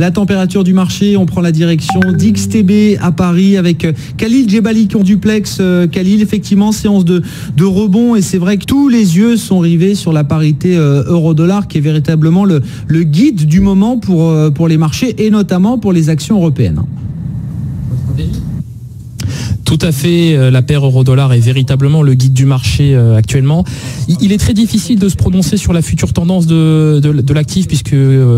la température du marché. On prend la direction d'XTB à Paris avec Khalil Djebali qui ont duplex. Khalil, effectivement, séance de rebond et c'est vrai que tous les yeux sont rivés sur la parité euro-dollar qui est véritablement le guide du moment pour les marchés et notamment pour les actions européennes. Tout à fait, la paire euro-dollar est véritablement le guide du marché actuellement. Il est très difficile de se prononcer sur la future tendance de l'actif puisque,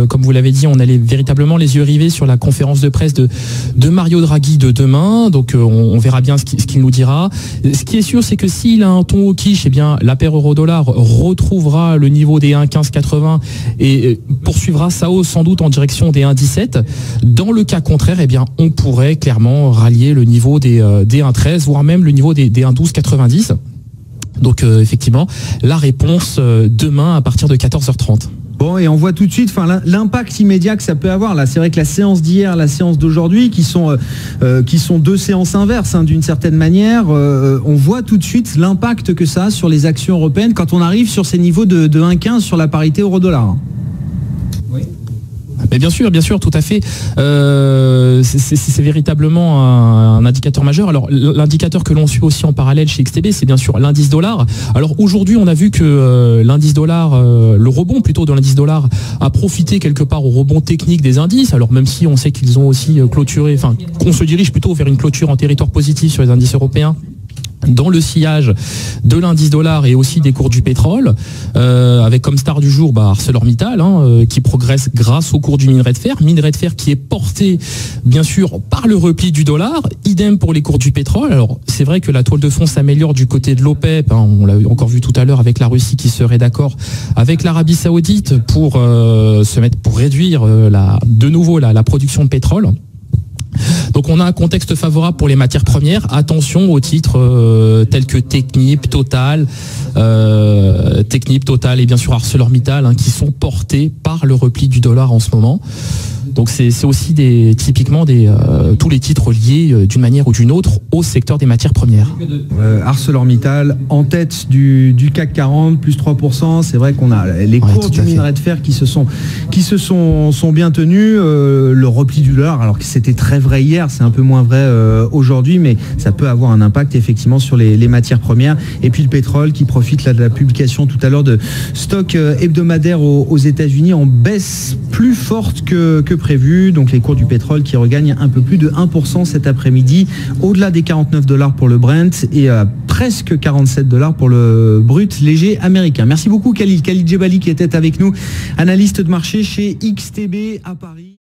comme vous l'avez dit, on a véritablement les yeux rivés sur la conférence de presse de Mario Draghi de demain. Donc on verra bien ce qu'il nous dira. Ce qui est sûr, c'est que s'il a un ton au quiche, eh bien, la paire euro-dollar retrouvera le niveau des 1,1580 et poursuivra sa hausse sans doute en direction des 1,17. Dans le cas contraire, eh bien, on pourrait clairement rallier le niveau des 1,13, voire même le niveau des 1,1290. Donc effectivement, la réponse demain à partir de 14h30. Bon, et on voit tout de suite l'impact immédiat que ça peut avoir. Là, c'est vrai que la séance d'hier, la séance d'aujourd'hui, qui sont deux séances inverses d'une certaine manière, on voit tout de suite l'impact que ça a sur les actions européennes quand on arrive sur ces niveaux de 1,15 sur la parité euro-dollar. Oui. Mais bien sûr, tout à fait. C'est véritablement un indicateur majeur. Alors, l'indicateur que l'on suit aussi en parallèle chez XTB, c'est bien sûr l'indice dollar. Alors, aujourd'hui, on a vu que l'indice dollar, le rebond plutôt de l'indice dollar, a profité quelque part au rebond technique des indices. Alors, même si on sait qu'ils ont aussi clôturé, enfin, qu'on se dirige plutôt vers une clôture en territoire positif sur les indices européens, dans le sillage de l'indice dollar et aussi des cours du pétrole, avec comme star du jour ArcelorMittal, qui progresse grâce au cours du minerai de fer qui est porté bien sûr par le repli du dollar, idem pour les cours du pétrole. Alors c'est vrai que la toile de fond s'améliore du côté de l'OPEP, on l'a encore vu tout à l'heure avec la Russie qui serait d'accord avec l'Arabie Saoudite pour réduire de nouveau la production de pétrole. Donc on a un contexte favorable pour les matières premières. Attention aux titres tels que Technip, Total et bien sûr ArcelorMittal qui sont portés par le repli du dollar en ce moment. Donc c'est aussi typiquement tous les titres liés d'une manière ou d'une autre au secteur des matières premières. ArcelorMittal en tête du CAC 40, plus 3%. C'est vrai qu'on a les cours du minerai de fer qui se sont bien tenus. Le repli du dollar, alors que c'était très vrai hier, c'est un peu moins vrai aujourd'hui, mais ça peut avoir un impact effectivement sur les matières premières. Et puis le pétrole qui profite là de la publication tout à l'heure de stocks hebdomadaires aux États-Unis en baisse plus forte que prévu. Donc les cours du pétrole qui regagnent un peu plus de 1% cet après-midi, au-delà des $49 pour le Brent et presque $47 pour le brut léger américain. Merci beaucoup Khalil Djebali qui était avec nous, analyste de marché chez XTB à Paris.